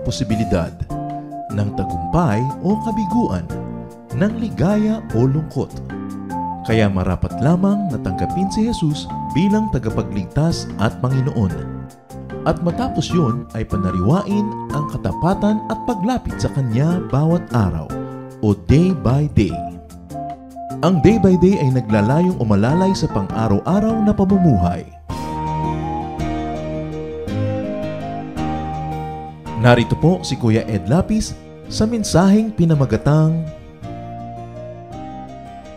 posibilidad ng tagumpay o kabiguan, ng ligaya o lungkot. Kaya marapat lamang na tanggapin si Jesus bilang tagapagligtas at Panginoon. At matapos yun ay panariwain ang katapatan at paglapit sa Kanya bawat araw o day by day. Ang day by day ay naglalayong umalalay sa pang-araw-araw na pamumuhay. Narito po si Kuya Ed Lapis sa mensaheng pinamagatang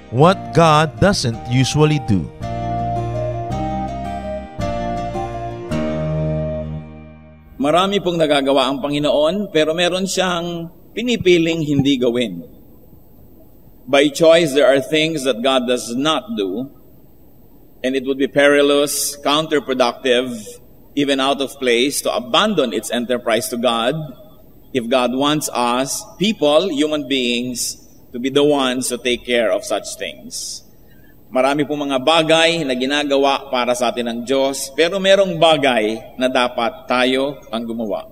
What God Doesn't Usually Do. Marami pong nagagawa ang Panginoon, pero meron siyang pinipiling hindi gawin. By choice, there are things that God does not do, and it would be perilous, counterproductive, even out of place to abandon its enterprise to God if God wants us, people, human beings, to be the ones to take care of such things. Marami pong mga bagay na ginagawa para sa atin ng Diyos, pero merong bagay na dapat tayo ang gumawa.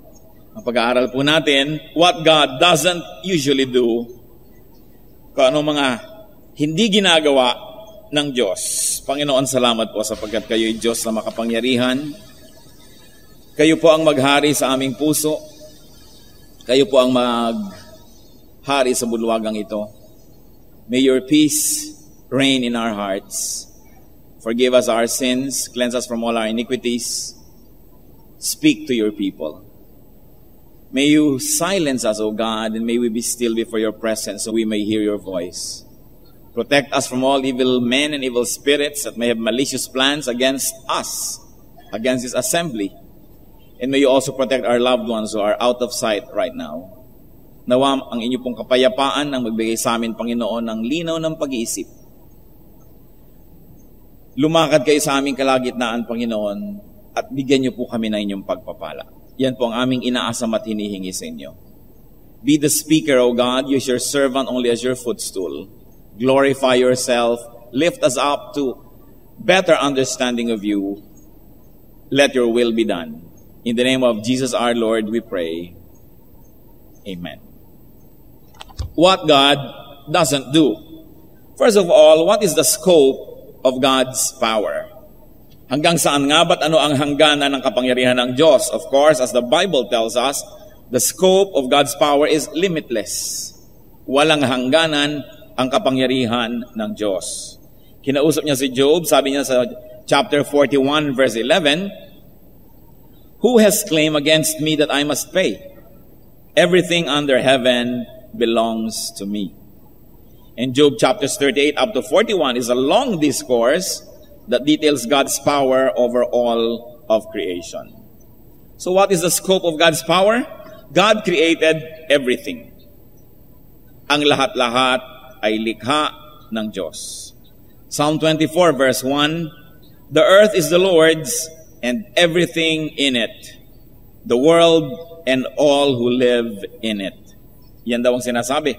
Ang pag-aaral po natin, what God doesn't usually do, kung ano mga hindi ginagawa ng Diyos. Panginoon, salamat po sapagkat kayo'y Diyos na makapangyarihan. Kayo po ang maghari sa aming puso. Kayo po ang maghari sa bulwagang ito. May your peace reign in our hearts. Forgive us our sins. Cleanse us from all our iniquities. Speak to your people. May you silence us, O God, and may we be still before your presence so we may hear your voice. Protect us from all evil men and evil spirits that may have malicious plans against us, against this assembly. And may you also protect our loved ones who are out of sight right now. Nawa ang inyo pong kapayapaan ang magbigay sa amin, Panginoon, ng linaw ng pag-iisip. Lumakad kayo sa aming kalagitnaan, Panginoon, at bigyan niyo po kami ng inyong pagpapala. Yan po ang aming inaasam at hinihingi sa inyo. Be the speaker, O God. Use your servant only as your footstool. Glorify yourself. Lift us up to better understanding of you. Let your will be done. In the name of Jesus our Lord, we pray. Amen. What God doesn't do. First of all, what is the scope of God's power? Hanggang saan nga ba't ano ang hangganan ng kapangyarihan ng Diyos? Of course, as the Bible tells us, the scope of God's power is limitless. Walang hangganan ang kapangyarihan ng Diyos. Kinausap niya si Job, sabi niya sa chapter 41, verse 11, Who has claim against me that I must pay? Everything under heaven belongs to me. And Job chapters 38 up to 41 is a long discourse that details God's power over all of creation. So what is the scope of God's power? God created everything. Ang lahat-lahat ay likha ng Diyos. Psalm 24 verse 1, The earth is the Lord's, and everything in it, the world and all who live in it. Yan daw ang sinasabi.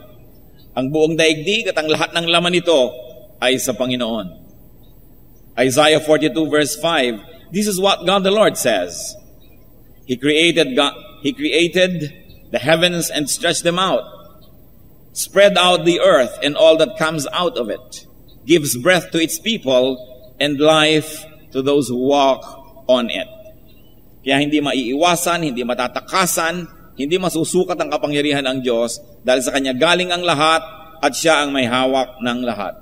Ang buong daigdig at ang lahat ng laman nito ay sa Panginoon. Isaiah 42 verse 5, this is what God the Lord says. He created the heavens and stretched them out, spread out the earth and all that comes out of it, gives breath to its people and life to those who walk on it. Kaya hindi maiiwasan, hindi matatakasan, hindi masusukat ang kapangyarihan ng Diyos dahil sa Kanya galing ang lahat at Siya ang may hawak ng lahat.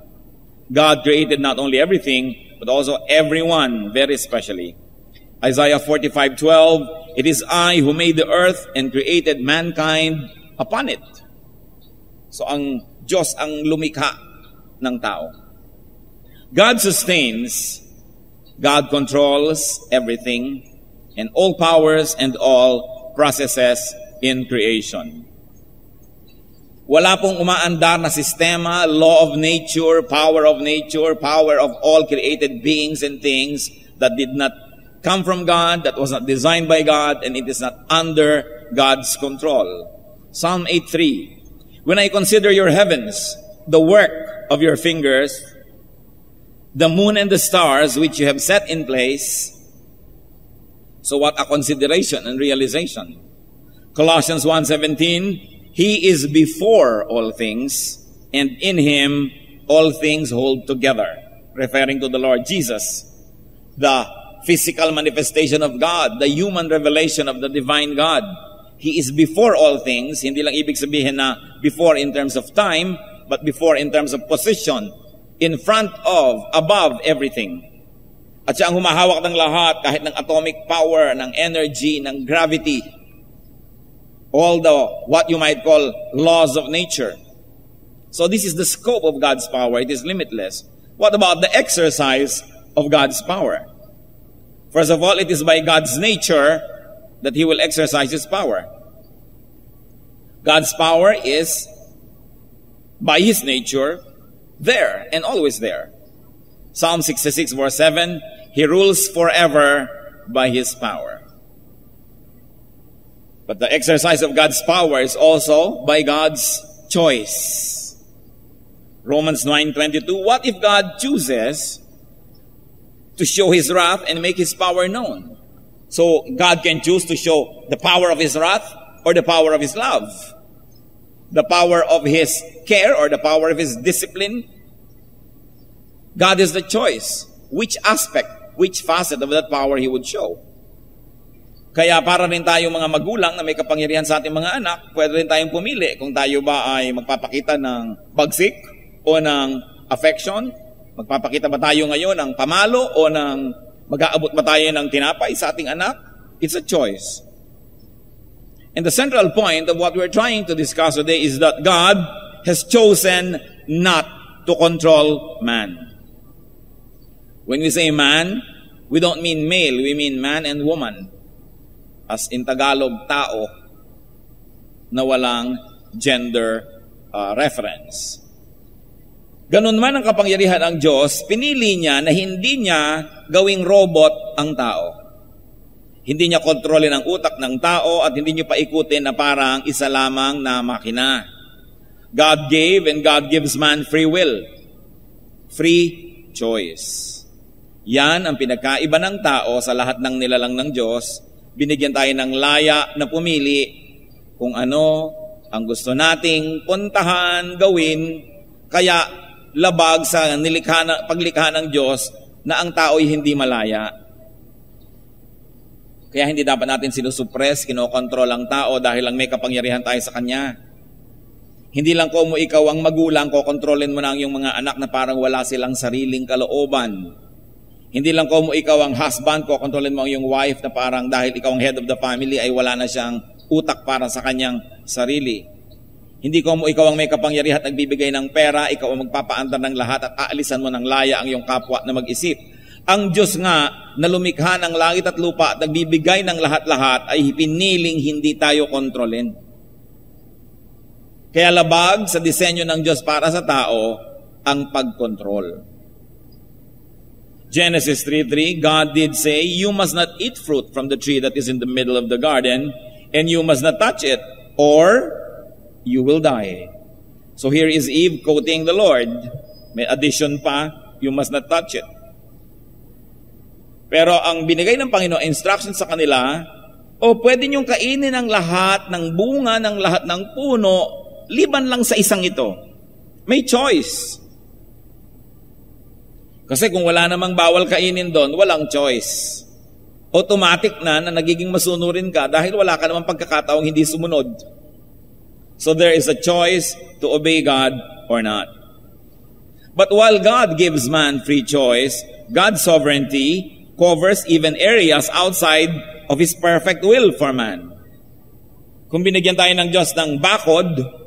God created not only everything, but also everyone, very specially. Isaiah 45:12, It is I who made the earth and created mankind upon it. So ang Diyos ang lumikha ng tao. God sustains, God controls everything and all powers and all processes in creation. Wala pong umaandar na sistema, law of nature, power of all created beings and things that did not come from God, that was not designed by God, and it is not under God's control. Psalm 8:3, When I consider your heavens, the work of your fingers, the moon and the stars which you have set in place. So what a consideration and realization. Colossians 1:17, He is before all things, and in Him all things hold together. Referring to the Lord Jesus, the physical manifestation of God, the human revelation of the divine God. He is before all things. Hindi lang ibig sabihin na before in terms of time, but before in terms of position, in front of, above everything. At siya ang humahawak ng lahat, kahit ng atomic power, ng energy, ng gravity, all the, what you might call, laws of nature. So this is the scope of God's power. It is limitless. What about the exercise of God's power? First of all, it is by God's nature that He will exercise His power. God's power is, by His nature, there and always there. Psalm 66 verse 7, He rules forever by His power. But the exercise of God's power is also by God's choice. Romans 9:22, what if God chooses to show His wrath and make His power known? So God can choose to show the power of His wrath or the power of His love. The power of His care or the power of His discipline. God is the choice. Which aspect, which facet of that power He would show. Kaya para rin tayong mga magulang na may kapangyarihan sa ating mga anak, pwede rin tayong pumili kung tayo ba ay magpapakita ng bagsik o ng affection. Magpapakita ba tayo ngayon ng pamalo o ng mag-aabot ba tayo ng tinapay sa ating anak? It's a choice. And the central point of what we're trying to discuss today is that God has chosen not to control man. When we say man, we don't mean male, we mean man and woman. As in Tagalog, tao na walang gender reference. Ganun man ang kapangyarihan ng Diyos, pinili niya na hindi niya gawing robot ang tao. Hindi niya kontrolin ang utak ng tao at hindi niya paikutin na parang isa lamang na makina. God gave and God gives man free will. Free choice. Yan ang pinagkaiba ng tao sa lahat ng nilalang ng Diyos. Binigyan tayo ng laya na pumili kung ano ang gusto nating puntahan, gawin. Kaya labag sa paglikha ng Diyos na ang tao ay hindi malaya. Kaya hindi dapat natin sinusuppress, kinokontrol ang tao dahil lang may kapangyarihan tayo sa Kanya. Hindi lang kung ikaw ang magulang, kokontrolin mo na ang iyong mga anak na parang wala silang sariling kalooban. Hindi lang kung ikaw ang husband, kokontrolin mo ang iyong wife na parang dahil ikaw ang head of the family ay wala na siyang utak para sa kanyang sarili. Hindi kung ikaw ang may kapangyarihan at nagbibigay ng pera, ikaw ang magpapaandar ng lahat at aalisan mo ng laya ang iyong kapwa na mag-isip. Ang Diyos nga na lumikha ng langit at lupa at nagbibigay ng lahat-lahat ay piniling hindi tayo kontrolin. Kaya labag sa disenyo ng Diyos para sa tao ang pagkontrol. Genesis 3:3, God did say, you must not eat fruit from the tree that is in the middle of the garden, and you must not touch it, or you will die. So here is Eve quoting the Lord. May addition pa, you must not touch it. Pero ang binigay ng Panginoon, instruction sa kanila, pwede niyong kainin ang lahat ng bunga, ng lahat ng puno, liban lang sa isang ito. May choice. Kasi kung wala namang bawal kainin doon, walang choice. Automatic na nagiging masunurin ka dahil wala ka namang pagkakataong hindi sumunod. So there is a choice to obey God or not. But while God gives man free choice, God's sovereignty covers even areas outside of His perfect will for man. Kung binigyan tayo ng Diyos ng bakod,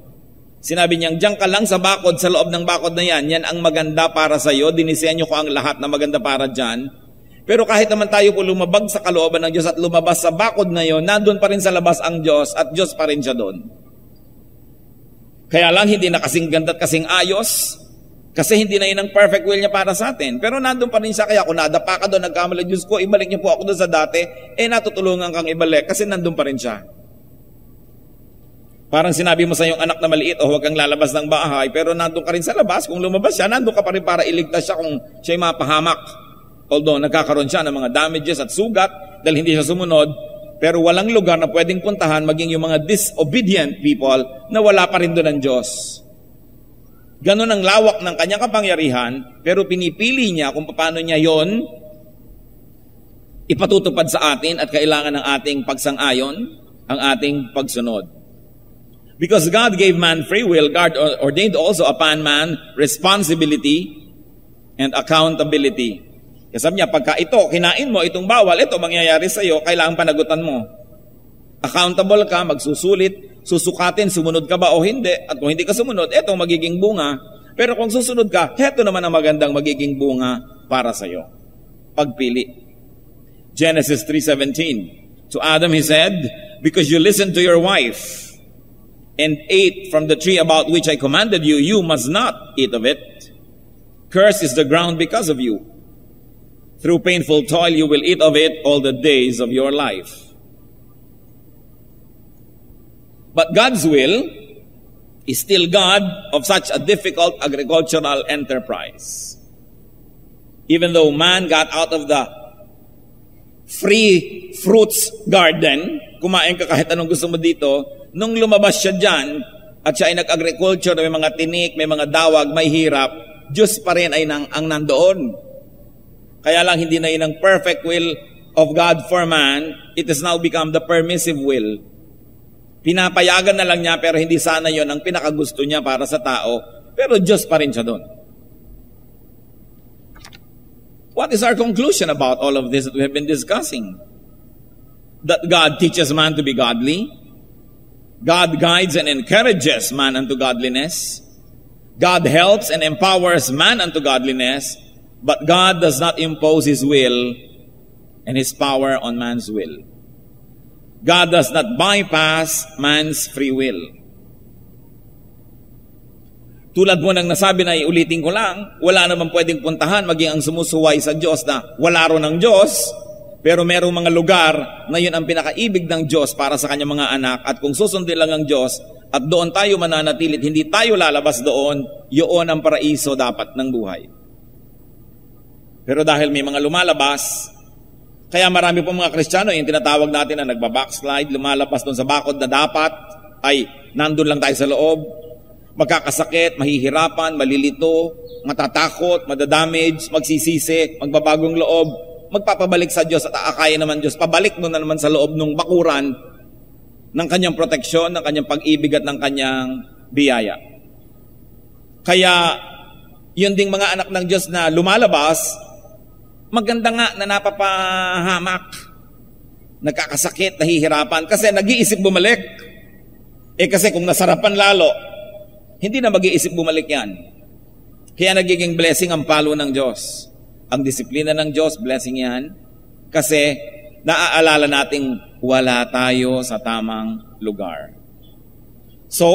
sinabi niyang, diyan ka lang sa bakod, sa loob ng bakod na yan, yan ang maganda para sa iyo, dinisenyo ko ang lahat na maganda para dyan. Pero kahit naman tayo po lumabag sa kalooban ng Diyos at lumabas sa bakod na yon, nandun pa rin sa labas ang Diyos at Diyos pa rin siya doon. Kaya lang hindi na kasing ganda at kasing ayos, kasi hindi na yun ang perfect will niya para sa atin. Pero nandun pa rin siya, kaya kung nadapa ka doon, nagkamali, Diyos ko, ibalik niyo po ako doon sa dati, natutulungan kang ibalik kasi nandun pa rin siya. Parang sinabi mo sa iyong anak na maliit, huwag kang lalabas ng bahay, pero nandun ka rin sa labas. Kung lumabas siya, nandun ka pa rin para iligtas siya kung siya'y mapahamak. Although nagkakaroon siya ng mga damages at sugat dahil hindi siya sumunod, pero walang lugar na pwedeng puntahan maging yung mga disobedient people na wala pa rin doon ang Diyos. Ganon ang lawak ng kanyang kapangyarihan, pero pinipili niya kung paano niya yon ipatutupad sa atin at kailangan ng ating pagsang-ayon, ang ating pagsunod. Because God gave man free will, God ordained also upon man responsibility and accountability. Kasi sabi niya, pagka ito, kinain mo, itong bawal, ito mangyayari sa iyo, kailangan panagutan mo. Accountable ka, magsusulit, susukatin, sumunod ka ba o hindi. At kung hindi ka sumunod, ito magiging bunga. Pero kung susunod ka, heto naman ang magandang magiging bunga para sa iyo. Pagpili. Genesis 3:17. To Adam he said, because you listened to your wife and ate from the tree about which I commanded you, you must not eat of it. Cursed is the ground because of you. Through painful toil you will eat of it all the days of your life. But God's will is still God of such a difficult agricultural enterprise. Even though man got out of the free fruits garden, kumain ka kahit anong gusto mo dito, nung lumabas siya dyan, at siya ay nag-agriculture, may mga tinik, may mga dawag, may hirap, Diyos pa rin ay ang nandoon. Kaya lang hindi na yun ang perfect will of God for man, it has now become the permissive will. Pinapayagan na lang niya, pero hindi sana yun ang pinakagusto niya para sa tao, pero Diyos pa rin siya doon. What is our conclusion about all of this that we have been discussing? That God teaches man to be godly. God guides and encourages man unto godliness. God helps and empowers man unto godliness. But God does not impose His will and His power on man's will. God does not bypass man's free will. Tulad mo nang nasabi na iulitin ko lang, wala naman pwedeng puntahan maging ang sumusuway sa Diyos na wala ron ng Diyos, pero merong mga lugar na yun ang pinakaibig ng Diyos para sa kanyang mga anak, at kung susundin lang ang Diyos at doon tayo mananatilit, hindi tayo lalabas doon, yun ang paraiso dapat ng buhay. Pero dahil may mga lumalabas, kaya marami po mga Kristiyano yung tinatawag natin na nagbabackslide, lumalabas doon sa bakod na dapat ay nandun lang tayo sa loob, magkakasakit, mahihirapan, malilito, matatakot, madadamage, magsisisi, magbabagong loob, magpapabalik sa Diyos at aakayin naman Diyos, pabalik mo na naman sa loob ng bakuran ng kanyang proteksyon, ng kanyang pag-ibig at ng kanyang biyaya. Kaya, yun ding mga anak ng Diyos na lumalabas, maganda nga na napapahamak, nagkakasakit, nahihirapan, kasi nag-iisip bumalik. Kasi kung nasarapan lalo, hindi na mag-iisip bumalik yan. Kaya nagiging blessing ang palo ng Diyos. Ang disiplina ng Diyos, blessing yan. Kasi naaalala nating wala tayo sa tamang lugar. So,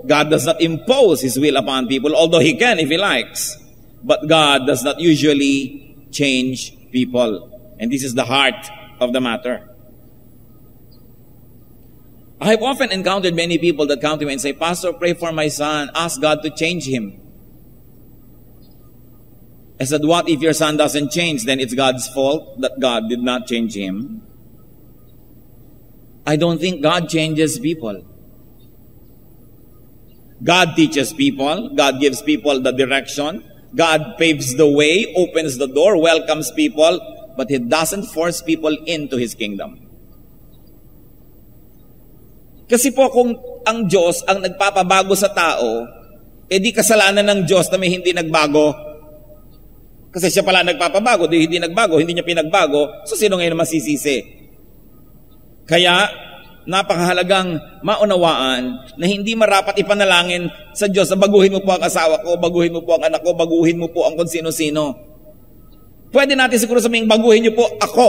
God does not impose His will upon people, although He can if He likes. But God does not usually change people. And this is the heart of the matter. I have often encountered many people that come to me and say, Pastor, pray for my son. Ask God to change him. I said, what if your son doesn't change? Then it's God's fault that God did not change him. I don't think God changes people. God teaches people. God gives people the direction. God paves the way, opens the door, welcomes people, but He doesn't force people into His kingdom. Kasi po kung ang Diyos ang nagpapabago sa tao, di kasalanan ng Diyos na may hindi nagbago. Kasi siya pala nagpapabago, di hindi nagbago, hindi niya pinagbago, so sino ngayon masisisi? Kaya, napakahalagang maunawaan na hindi marapat ipanalangin sa Diyos na baguhin mo po ang asawa ko, baguhin mo po ang anak ko, baguhin mo po ang kung sino-sino. Pwede natin siguro sabihin, baguhin niyo po ako.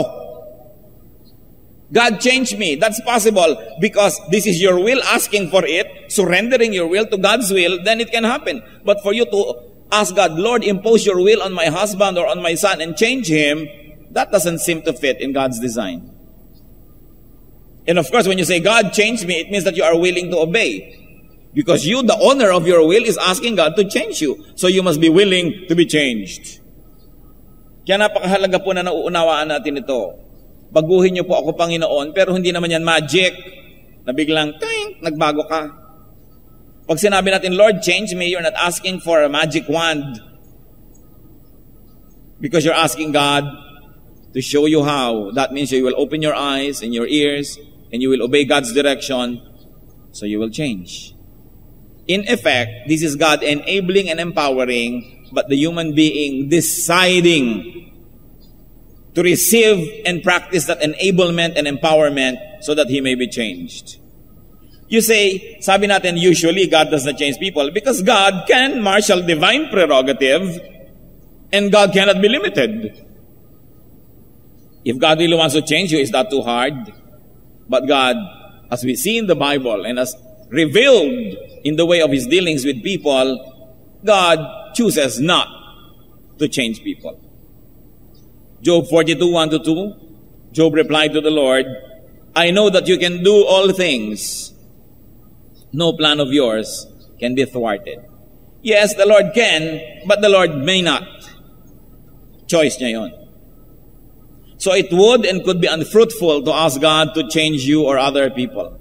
God changed me. That's possible because this is your will, asking for it, surrendering your will to God's will, then it can happen. But for you to ask God, Lord, impose your will on my husband or on my son and change him, that doesn't seem to fit in God's design. And of course, when you say, God changed me, it means that you are willing to obey. Because you, the owner of your will, is asking God to change you. So you must be willing to be changed. Kaya napakahalaga po na nauunawaan natin ito. baguhin niyo po ako, Panginoon, pero hindi naman yan magic, na biglang, ting, nagbago ka. Pag sinabi natin, Lord, change me, you're not asking for a magic wand. Because you're asking God to show you how. That means you will open your eyes and your ears, and you will obey God's direction, so you will change. In effect, this is God enabling and empowering, but the human being deciding to receive and practice that enablement and empowerment so that he may be changed. You say, sabi natin, usually God does not change people because God can marshal divine prerogative and God cannot be limited. If God really wants to change you, it's not too hard. But God, as we see in the Bible and as revealed in the way of His dealings with people, God chooses not to change people. Job 42, 1-2, Job replied to the Lord, I know that you can do all things. No plan of yours can be thwarted. Yes, the Lord can, but the Lord may not. Choice niya yun. So it would and could be unfruitful to ask God to change you or other people.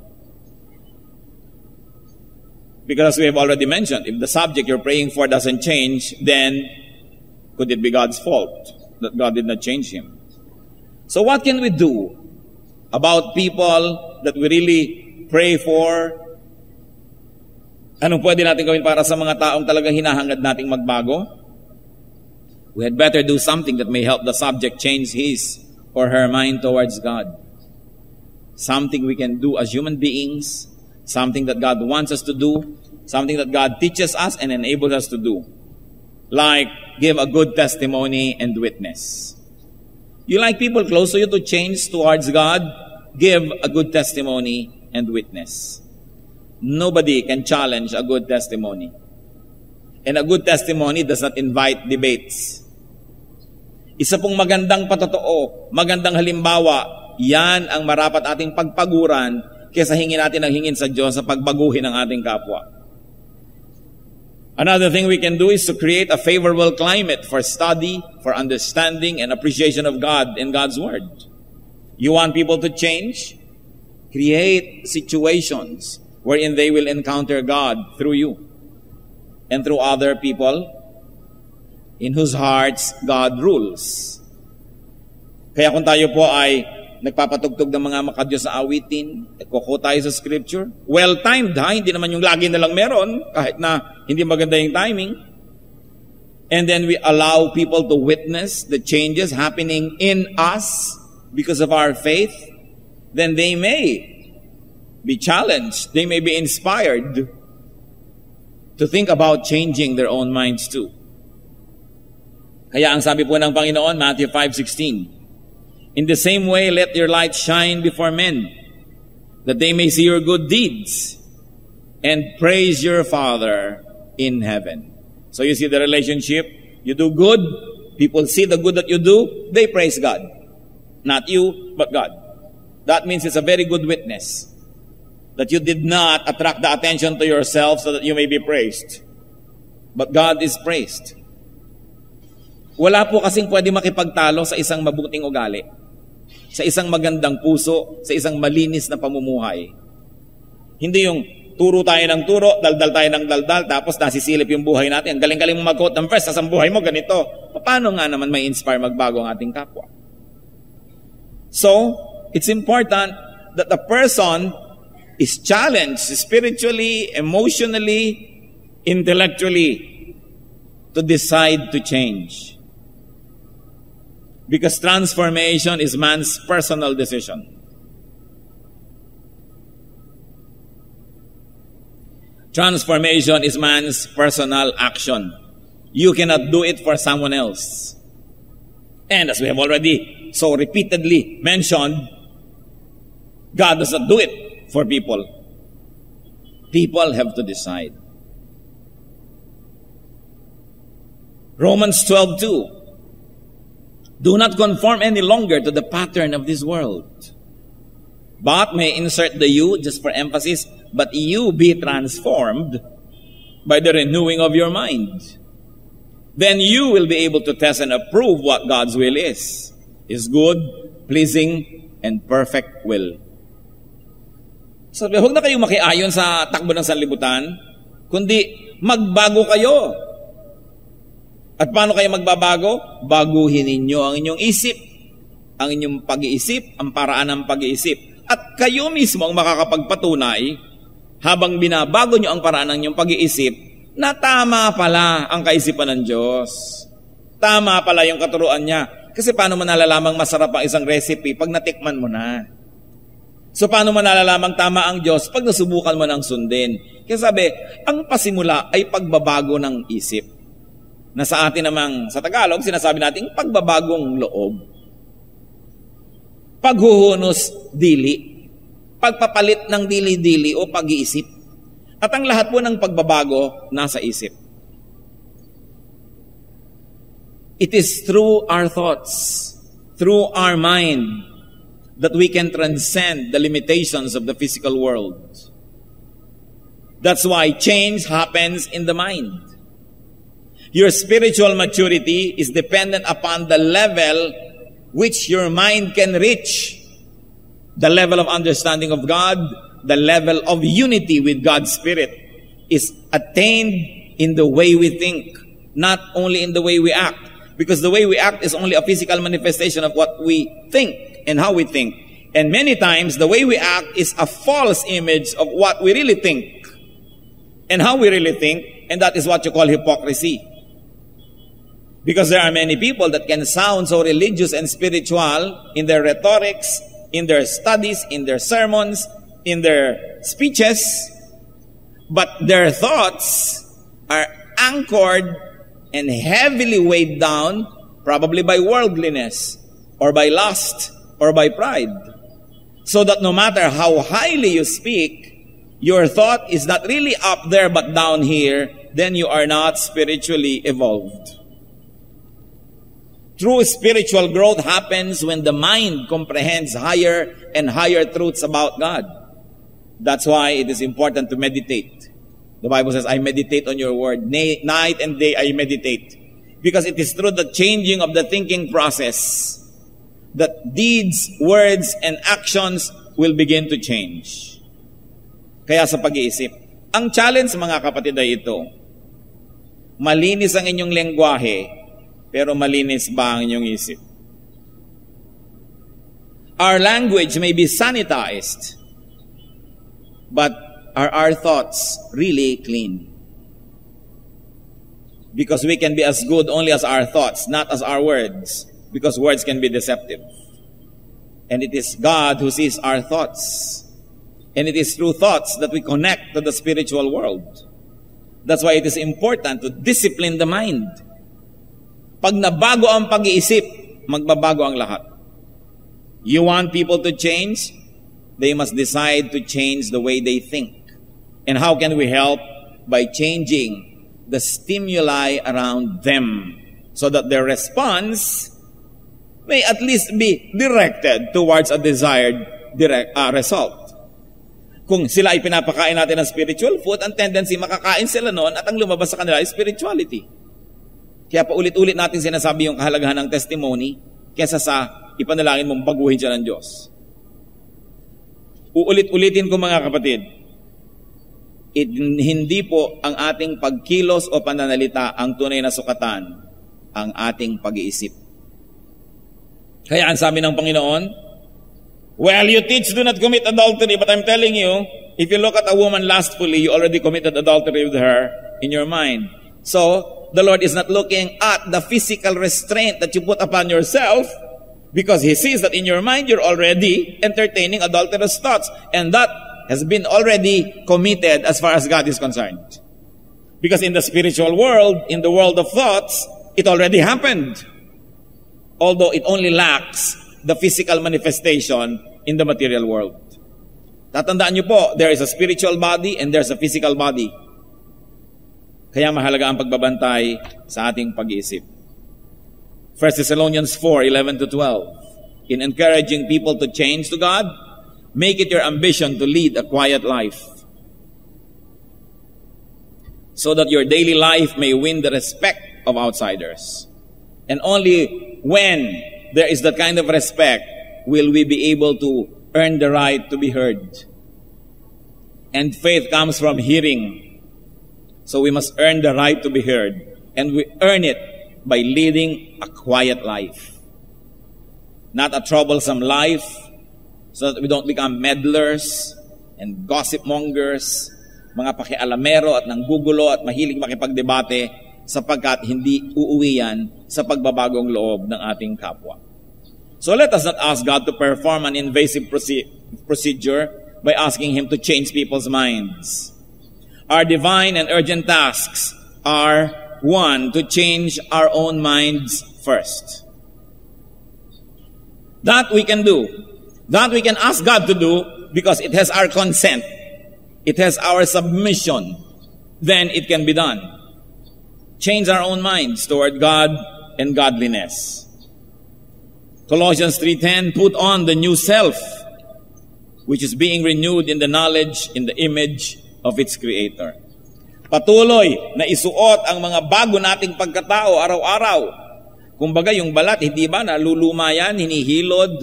Because we have already mentioned, if the subject you're praying for doesn't change, then could it be God's fault that God did not change him? So what can we do about people that we really pray for? Anong pwede natin gawin para sa mga taong talagang hinahangad nating magbago? We had better do something that may help the subject change his or her mind towards God. Something we can do as human beings, something that God wants us to do, something that God teaches us and enables us to do. Like, give a good testimony and witness. You like people close to you to change towards God? Give a good testimony and witness. Nobody can challenge a good testimony. And a good testimony does not invite debates. Isa pong magandang patotoo, magandang halimbawa, yan ang marapat ating pagpaguran kaysa hingin natin ang hingin sa Diyos sa pagbaguhin ng ating kapwa. Another thing we can do is to create a favorable climate for study, for understanding, and appreciation of God and God's Word. You want people to change? Create situations wherein they will encounter God through you and through other people in whose hearts God rules. Kaya kung tayo po ay nagpapatugtog ng mga makadiyos sa awitin, nagkuko tayo sa scripture, well-timed ha, hindi naman yung lagi na lang meron, kahit na hindi maganda yung timing. And then we allow people to witness the changes happening in us because of our faith, then they may be challenged, they may be inspired to think about changing their own minds too. Kaya ang sabi po ng Panginoon, Matthew 5:16, in the same way, let your light shine before men, that they may see your good deeds and praise your Father in heaven. So you see the relationship. You do good, people see the good that you do, they praise God. Not you, but God. That means it's a very good witness that you did not attract the attention to yourself so that you may be praised. But God is praised. Wala po kasing pwede makipagtalo sa isang mabuting ugali, sa isang magandang puso, sa isang malinis na pamumuhay. Hindi yung turo tayo ng turo, daldal tayo ng daldal, tapos nasisilip yung buhay natin. Ang galing-galing mo mag-quote ng verse, sa buhay mo ganito. Paano nga naman may inspire magbago ang ating kapwa? So, it's important that the person is challenged spiritually, emotionally, intellectually to decide to change. Because transformation is man's personal decision. Transformation is man's personal action. You cannot do it for someone else. And as we have already so repeatedly mentioned, God does not do it for people. People have to decide. Romans 12:2. Do not conform any longer to the pattern of this world, but may insert the you just for emphasis, but you be transformed by the renewing of your mind. Then you will be able to test and approve what God's will is good, pleasing and perfect will. Sabi, huwag na kayong makiayon sa takbo ng sanlibutan, kundi magbago kayo. At paano kayo magbabago? Baguhin ninyo ang inyong isip, ang inyong pag-iisip, ang paraan ng pag-iisip. At kayo mismo ang makakapagpatunay habang binabago nyo ang paraan ng inyong pag-iisip na tama pala ang kaisipan ng Diyos. Tama pala yung katuruan niya. Kasi paano mo nalalamang masarap ang isang recipe pag natikman mo na? So paano mo nalalamang tama ang Diyos pag nasubukan mo ng sundin? Kaya sabi, ang pasimula ay pagbabago ng isip. Na sa atin namang, sa Tagalog, sinasabi natin, pagbabagong loob. Paghuhunos dili. Pagpapalit ng dili-dili o pag-iisip. At ang lahat po ng pagbabago, nasa isip. It is through our thoughts, through our mind, that we can transcend the limitations of the physical world. That's why change happens in the mind. Your spiritual maturity is dependent upon the level which your mind can reach. The level of understanding of God, the level of unity with God's Spirit is attained in the way we think, not only in the way we act. Because the way we act is only a physical manifestation of what we think and how we think. And many times, the way we act is a false image of what we really think and how we really think, and that is what you call hypocrisy. Because there are many people that can sound so religious and spiritual in their rhetorics, in their studies, in their sermons, in their speeches, but their thoughts are anchored and heavily weighed down, probably by worldliness, or by lust, or by pride. So that no matter how highly you speak, your thought is not really up there but down here, then you are not spiritually evolved. True spiritual growth happens when the mind comprehends higher and higher truths about God. That's why it is important to meditate. The Bible says, I meditate on your word. Night and day I meditate. Because it is through the changing of the thinking process that deeds, words, and actions will begin to change. Kaya sa pag-iisip, ang challenge mga kapatid ay ito. Malinis ang inyong lengguwahe, pero malinis ba ang inyong isip? Our language may be sanitized, but are our thoughts really clean? Because we can be as good only as our thoughts, not as our words. Because words can be deceptive. And it is God who sees our thoughts. And it is through thoughts that we connect to the spiritual world. That's why it is important to discipline the mind. Pag nabago ang pag-iisip, magbabago ang lahat. You want people to change? They must decide to change the way they think. And how can we help? By changing the stimuli around them so that their response may at least be directed towards a desired result. Kung sila ay pinapakain natin ng spiritual food, ang tendency makakain sila noon at ang lumabas sa kanila ay spirituality. Kaya paulit-ulit natin sinasabi yung kahalagahan ng testimony kesa sa ipanalangin mong baguhin siya ng Diyos. Uulit-ulitin ko mga kapatid, hindi po ang ating pagkilos o pananalita ang tunay na sukatan, ang ating pag-iisip. Kaya ang sabi ng Panginoon, well, you teach do not commit adultery, but I'm telling you, if you look at a woman lustfully, you already committed adultery with her in your mind. So, the Lord is not looking at the physical restraint that you put upon yourself, because He sees that in your mind, you're already entertaining adulterous thoughts. And that has been already committed as far as God is concerned. Because in the spiritual world, in the world of thoughts, it already happened. Although it only lacks the physical manifestation in the material world. Tatandaan niyo po, there is a spiritual body and there's a physical body. Kaya mahalaga ang pagbabantay sa ating pag-iisip. 1 Thessalonians 4:11-12. In encouraging people to change to God, make it your ambition to lead a quiet life, so that your daily life may win the respect of outsiders. And only when there is that kind of respect will we be able to earn the right to be heard. And faith comes from hearing. So we must earn the right to be heard. And we earn it by leading a quiet life. Not a troublesome life, so that we don't become meddlers and gossip mongers, mga pakialamero at nanggugulo at mahilig makipagdebate, sapagkat hindi uuwi yan sa pagbabagong loob ng ating kapwa. So let us not ask God to perform an invasive procedure by asking Him to change people's minds. Our divine and urgent tasks are, one, to change our own minds first. That we can do. That we can ask God to do because it has our consent. It has our submission. Then it can be done. Change our own minds toward God and godliness. Colossians 3:10, put on the new self, which is being renewed in the knowledge, in the image of its Creator. Patuloy na isuot ang mga bago nating pagkatao araw-araw. Kumbaga yung balat, hindi ba naluluma yan, hinihilod,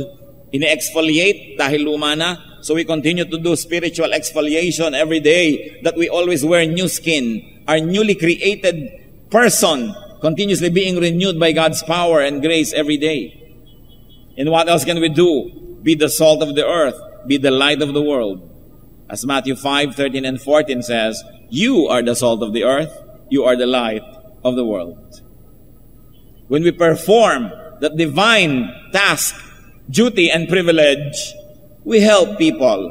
ine-exfoliate dahil luma na. So we continue to do spiritual exfoliation every day, that we always wear new skin. Our newly created person continuously being renewed by God's power and grace every day. And what else can we do? Be the salt of the earth, be the light of the world. As Matthew 5:13 and 14 says, you are the salt of the earth, you are the light of the world. When we perform that divine task, duty, and privilege, we help people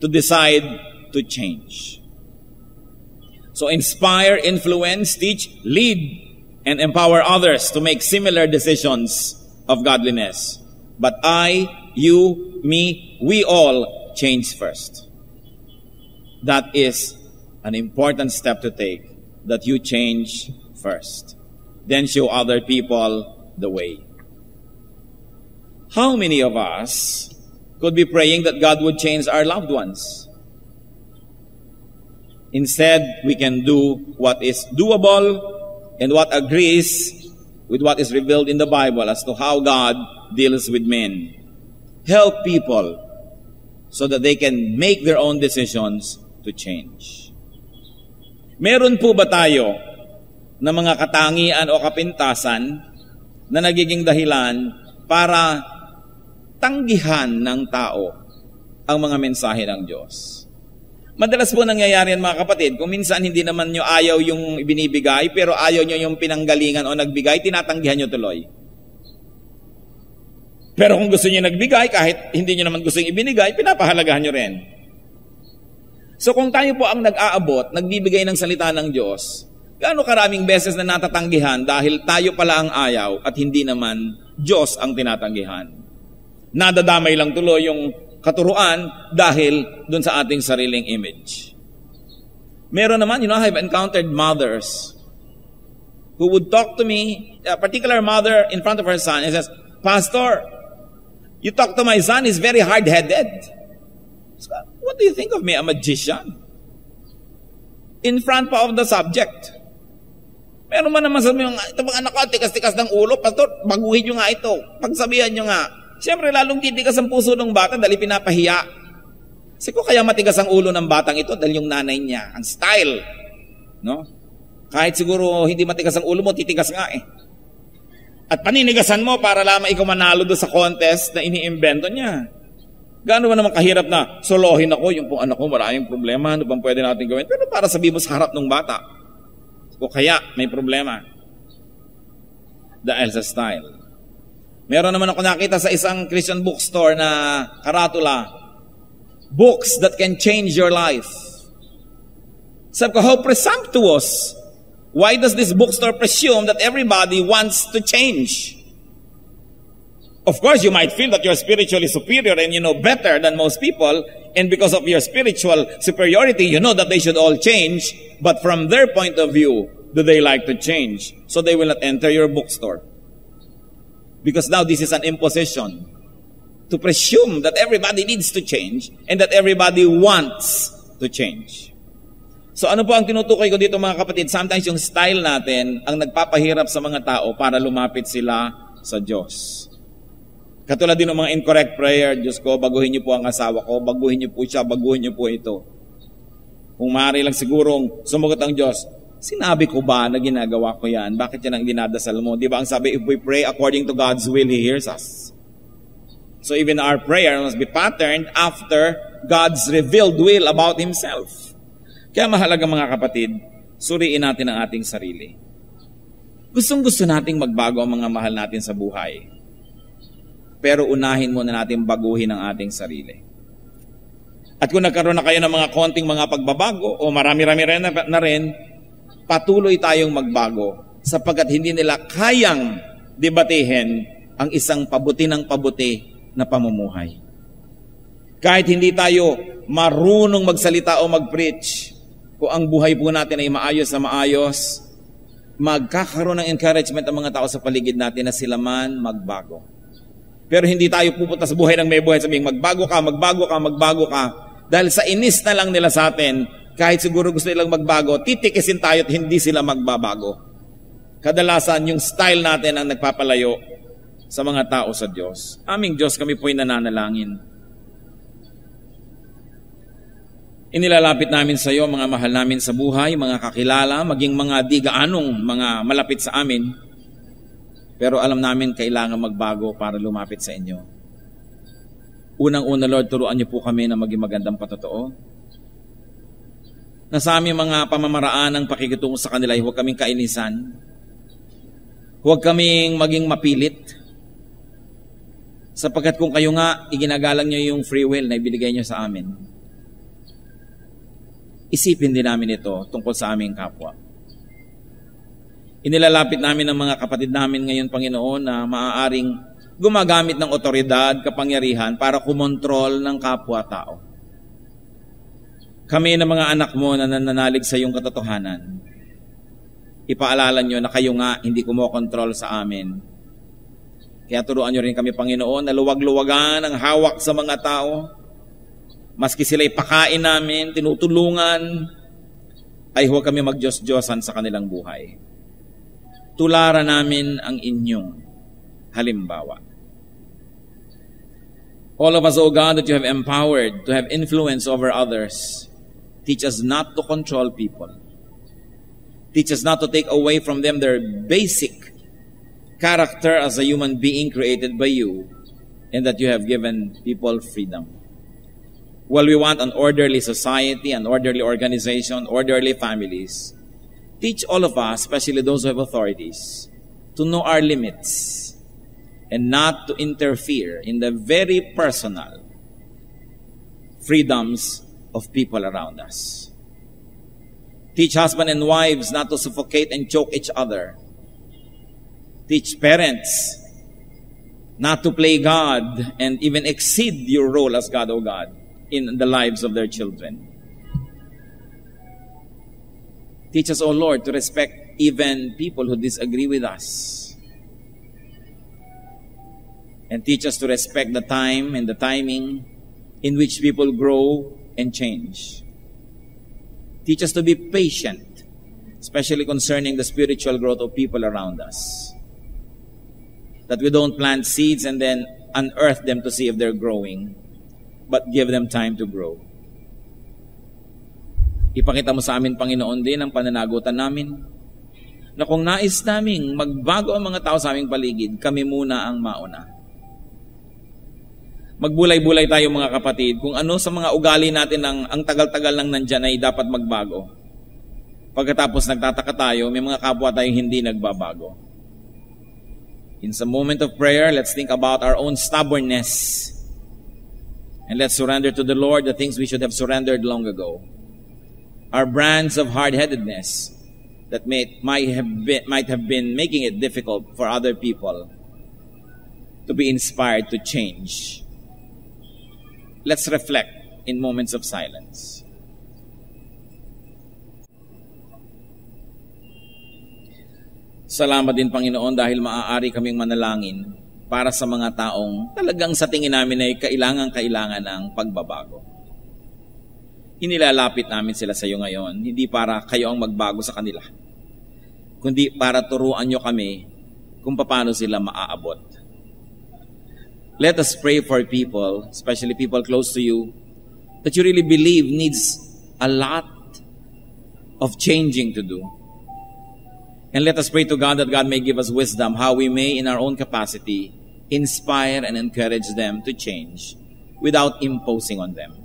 to decide to change. So inspire, influence, teach, lead, and empower others to make similar decisions of godliness. But I, you, me, we all change first. That is an important step to take, that you change first. Then show other people the way. How many of us could be praying that God would change our loved ones? Instead, we can do what is doable and what agrees with what is revealed in the Bible as to how God deals with men. Help people so that they can make their own decisions to change. Meron po ba tayo na mga katangian o kapintasan na nagiging dahilan para tanggihan ng tao ang mga mensahe ng Diyos? Madalas po nangyayari yan, mga kapatid, kung minsan hindi naman nyo ayaw yung ibinibigay, pero ayaw nyo yung pinanggalingan o nagbigay, tinatanggihan nyo tuloy. Pero kung gusto nyo nagbigay, kahit hindi nyo naman gusto yung ibinigay, pinapahalagahan nyo rin. So kung tayo po ang nag-aabot, nagbibigay ng salita ng Diyos, gaano karaming beses na natatanggihan dahil tayo pala ang ayaw at hindi naman Diyos ang tinatanggihan. Nadadamay lang tuloy yung katuruan dahil dun sa ating sariling image. Meron naman, I've encountered mothers who would talk to me, a particular mother in front of her son, and says, Pastor, you talk to my son, he's very hard-headed. So, what do you think of me, a magician? In front pa of the subject. Meron man naman sabi, ito mga anak ko, tikas-tikas ng ulo, Pastor, baguhin nyo nga ito, pagsabihan nyo nga. Siyempre, lalong titigas ang puso ng bata dahil pinapahiya. Kasi ko kaya matigas ang ulo ng batang ito dahil yung nanay niya, ang style. No? Kahit siguro hindi matigas ang ulo mo, titigas nga eh. At paninigasan mo para lamang ikaw manalo doon sa contest na iniimbento niya. Gaano ba naman kahirap na solohin ako, yung pong anak ko, maraming problema, ano bang pwede natin gawin? Pero para sabihin mo sa harap ng bata, o kaya may problema. Dahil sa style. Meron naman ako nakita sa isang Christian bookstore na karatula, books that can change your life. Sabi ko, how presumptuous. Why does this bookstore presume that everybody wants to change? Of course, you might feel that you're spiritually superior and you know better than most people, and because of your spiritual superiority, you know that they should all change, but from their point of view, do they like to change? So they will not enter your bookstore. Because now this is an imposition to presume that everybody needs to change and that everybody wants to change. So ano po ang tinutukoy ko dito, mga kapatid? Sometimes yung style natin ang nagpapahirap sa mga tao para lumapit sila sa Diyos. Katulad din ng mga incorrect prayer, Diyos ko, baguhin niyo po ang asawa ko, baguhin niyo po siya, baguhin niyo po ito. Kung maaari lang sigurong sumagot ang Diyos, sinabi ko ba na ginagawa ko yan? Bakit yan ang dinadasal mo? Di ba ang sabi, if we pray according to God's will, He hears us. So even our prayer must be patterned after God's revealed will about Himself. Kaya mahalaga mga kapatid, suriin natin ang ating sarili. Gustong-gusto nating magbago ang mga mahal natin sa buhay. Pero unahin muna natin baguhin ang ating sarili. At kung nagkaroon na kayo ng mga konting mga pagbabago o marami-rami na rin, patuloy tayong magbago sapagkat hindi nila kayang debatehin ang isang pabuti ng pabuti na pamumuhay. Kahit hindi tayo marunong magsalita o mag-preach, kung ang buhay po natin ay maayos na maayos, magkakaroon ng encouragement ang mga tao sa paligid natin na sila man magbago. Pero hindi tayo pupunta sa buhay ng may buhay sabihing magbago ka, magbago ka, magbago ka. Dahil sa inis na lang nila sa atin, kahit siguro gusto nilang magbago, titikisin tayo at hindi sila magbabago. Kadalasan yung style natin ang nagpapalayo sa mga tao sa Diyos. Aming Diyos, kami po'y nananalangin. Inilalapit namin sa iyo mga mahal namin sa buhay, mga kakilala, maging mga di gaanong mga malapit sa amin. Pero alam namin kailangan magbago para lumapit sa inyo. Unang-una, Lord, turuan niyo po kami na maging magandang patotoo. Na sa aming mga pamamaraan ng pakikitungo sa kanila, huwag kaming kainisan. Huwag kaming maging mapilit. Sapagkat kung kayo nga, iginagalang niyo yung free will na ibinigay niyo sa amin. Isipin din namin ito tungkol sa aming kapwa. Inilalapit namin ng mga kapatid namin ngayon, Panginoon, na maaaring gumagamit ng otoridad, kapangyarihan para kumontrol ng kapwa-tao. Kami na mga anak mo na nananalig sa iyong katotohanan, ipaalala nyo na kayo nga hindi kumokontrol sa amin. Kaya turuan nyo rin kami, Panginoon, na luwag-luwagan ang hawak sa mga tao. Maski sila'y pakain namin, tinutulungan, ay huwag kami mag-Diyos-Diyosan sa kanilang buhay. Tularan namin ang inyong halimbawa. All of us, O God, that you have empowered to have influence over others, teach us not to control people. Teach us not to take away from them their basic character as a human being created by you, and that you have given people freedom. While we want an orderly society, an orderly organization, orderly families, teach all of us, especially those who have authorities, to know our limits and not to interfere in the very personal freedoms of people around us. Teach husbands and wives not to suffocate and choke each other. Teach parents not to play God and even exceed your role as God, O God, in the lives of their children. Teach us, O Lord, to respect even people who disagree with us. And teach us to respect the time and the timing in which people grow and change. Teach us to be patient, especially concerning the spiritual growth of people around us. That we don't plant seeds and then unearth them to see if they're growing, but give them time to grow. Ipakita mo sa amin, Panginoon, din ang pananagutan namin na kung nais naming magbago ang mga tao sa aming paligid, kami muna ang mauna. Magbulay-bulay tayo mga kapatid kung ano sa mga ugali natin ang tagal-tagal lang nandyan ay dapat magbago. Pagkatapos nagtataka tayo, may mga kapwa tayong hindi nagbabago. In some moment of prayer, let's think about our own stubbornness and let's surrender to the Lord the things we should have surrendered long ago. Our brands of hard-headedness that might have been making it difficult for other people to be inspired to change. Let's reflect in moments of silence. Salamat din, Panginoon, dahil maaari kaming manalangin para sa mga taong talagang sa tingin namin ay kailangan ng pagbabago. Inilalapit namin sila sa iyo ngayon, hindi para kayo ang magbago sa kanila, kundi para turuan nyo kami kung paano sila maaabot. Let us pray for people, especially people close to you, that you really believe needs a lot of changing to do. And let us pray to God that God may give us wisdom how we may, in our own capacity, inspire and encourage them to change without imposing on them.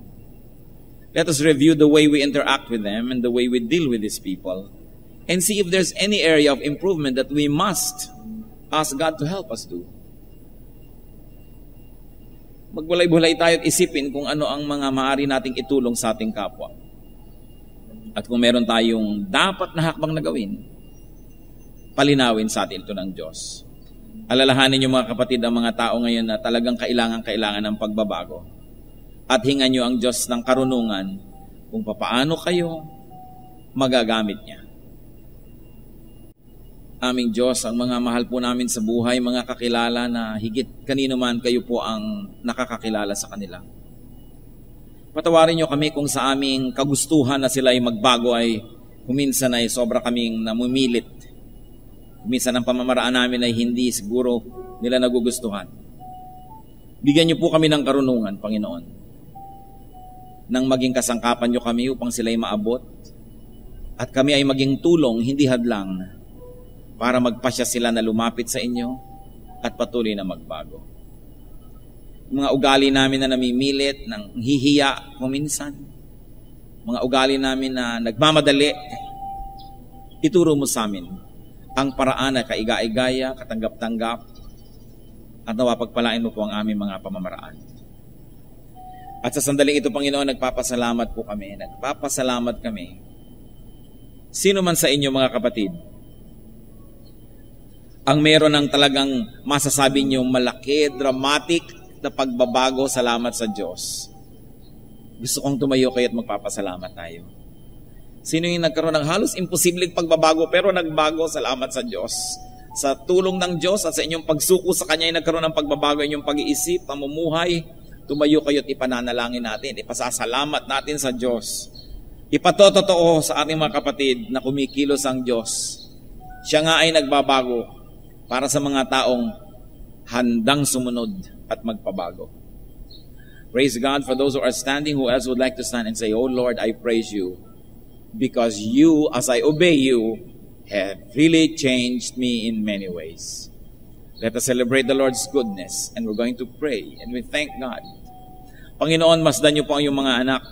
Let us review the way we interact with them and the way we deal with these people and see if there's any area of improvement that we must ask God to help us do. Magbulay-bulay tayo at isipin kung ano ang mga maaari nating itulong sa ating kapwa. At kung meron tayong dapat na hakbang na gawin, palinawin sa atin ito ng Diyos. Alalahanin niyo mga kapatid ang mga tao ngayon na talagang kailangan ng pagbabago. At hingan niyo ang Diyos ng karunungan kung papaano kayo magagamit niya. Aming Diyos, ang mga mahal po namin sa buhay, mga kakilala na higit kanino man kayo po ang nakakakilala sa kanila. Patawarin niyo kami kung sa aming kagustuhan na sila ay magbago ay kuminsan ay sobra kaming namumilit. Kuminsan ang pamamaraan namin ay hindi siguro nila nagugustuhan. Bigyan niyo po kami ng karunungan, Panginoon, nang maging kasangkapan niyo kami upang sila ay maabot at kami ay maging tulong, hindi hadlang, para magpasya sila na lumapit sa inyo at patuloy na magbago. Mga ugali namin na namimilit, nang hihiya kuminsan, mga ugali namin na nagmamadali, ituro mo sa amin ang paraan na kaiga-igaya, katanggap-tanggap, at nawapagpalain mo po ang aming mga pamamaraan. At sa sandaling ito, Panginoon, nagpapasalamat po kami. Nagpapasalamat kami. Sino man sa inyo, mga kapatid, ang meron ng talagang masasabi niyo malaki, dramatic na pagbabago, salamat sa Diyos. Gusto kong tumayo kayo at magpapasalamat tayo. Sino yung nagkaroon ng halos imposibleng pagbabago pero nagbago, salamat sa Diyos. Sa tulong ng Diyos at sa inyong pagsuko sa Kanya ay nagkaroon ng pagbabago inyong pag-iisip, pamumuhay. Tumayo kayo at ipananalangin natin, ipasasalamat natin sa Diyos. Ipatotoo sa ating mga kapatid na kumikilos ang Diyos. Siya nga ay nagbabago para sa mga taong handang sumunod at magpabago. Praise God for those who are standing, who else would like to stand and say, "Oh Lord, I praise you because you, as I obey you, have really changed me in many ways." Let us celebrate the Lord's goodness and we're going to pray and we thank God. Panginoon, masdan niyo po ang iyong mga anak.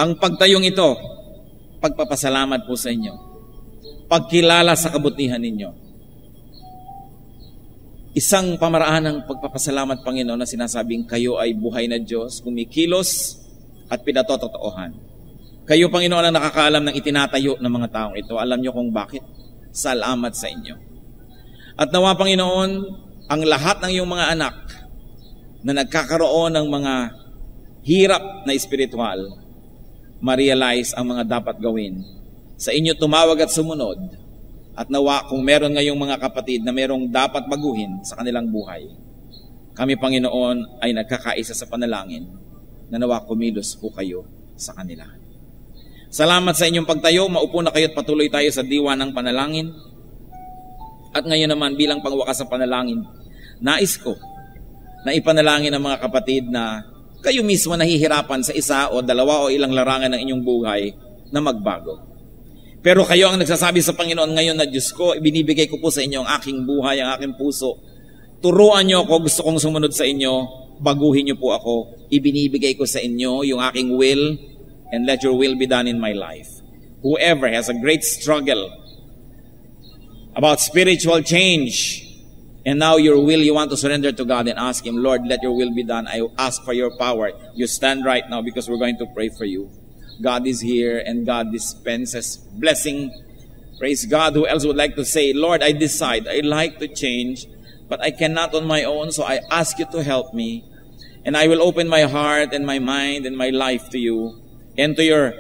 Ang pagtayong ito, pagpapasalamat po sa inyo. Pagkilala sa kabutihan ninyo. Isang pamaraan ng pagpapasalamat, Panginoon, na sinasabing kayo ay buhay na Diyos, kumikilos at pinatotoohan. Kayo, Panginoon, ang nakakaalam ng itinatayo ng mga taong ito. Alam niyo kung bakit. Salamat sa inyo. At nawa, Panginoon, ang lahat ng iyong mga anak na nagkakaroon ng mga hirap na espiritual, ma-realize ang mga dapat gawin. Sa inyo tumawag at sumunod. At nawa, kung meron ngayong mga kapatid na merong dapat baguhin sa kanilang buhay, kami, Panginoon, ay nagkakaisa sa panalangin na nawa kumilos po kayo sa kanila. Salamat sa inyong pagtayo. Maupo na kayo at patuloy tayo sa diwa ng panalangin. At ngayon naman, bilang pangwakas sa panalangin, nais ko na ipanalangin ang mga kapatid na kayo mismo nahihirapan sa isa o dalawa o ilang larangan ng inyong buhay na magbago. Pero kayo ang nagsasabi sa Panginoon ngayon na, Diyos ko, ibinibigay ko po sa inyo ang aking buhay, ang aking puso. Turuan niyo ako, gusto kong sumunod sa inyo, baguhin niyo po ako. Ibinibigay ko sa inyo yung aking will, and let your will be done in my life. Whoever has a great struggle about spiritual change, and now your will, you want to surrender to God and ask Him, Lord, let your will be done. I ask for your power. You stand right now because we're going to pray for you. God is here and God dispenses blessing. Praise God. Who else would like to say, Lord, I decide, I like to change, but I cannot on my own, so I ask you to help me. And I will open my heart and my mind and my life to you and to your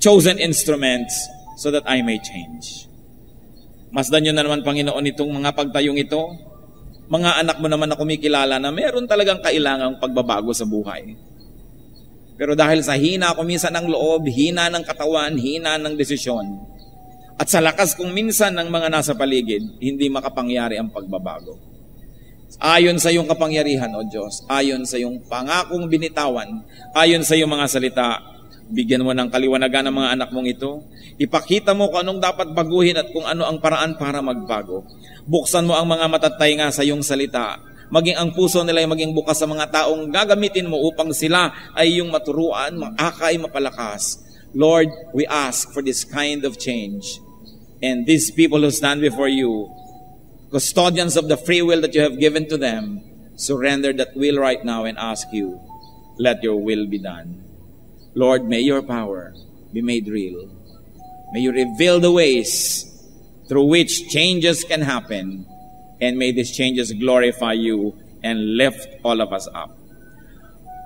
chosen instruments so that I may change. Masdan nyo na naman, Panginoon, itong mga pagtayong ito. Mga anak mo naman na kumikilala na meron talagang kailangang pagbabago sa buhay. Pero dahil sa hina kuminsan ng loob, hina ng katawan, hina ng desisyon, at sa lakas kung minsan ng mga nasa paligid, hindi makapangyari ang pagbabago. Ayon sa iyong kapangyarihan, O Diyos, ayon sa iyong pangakong binitawan, ayon sa iyong mga salita, bigyan mo ng kaliwanagan ng mga anak mong ito. Ipakita mo kung anong dapat baguhin at kung ano ang paraan para magbago. Buksan mo ang mga matatainga sa iyong salita. Maging ang puso nila ay maging bukas sa mga taong gagamitin mo upang sila ay iyong maturuan, makakay, mapalakas. Lord, we ask for this kind of change. And these people who stand before you, custodians of the free will that you have given to them, surrender that will right now and ask you, let your will be done. Lord, may your power be made real. May you reveal the ways through which changes can happen, and may these changes glorify you and lift all of us up.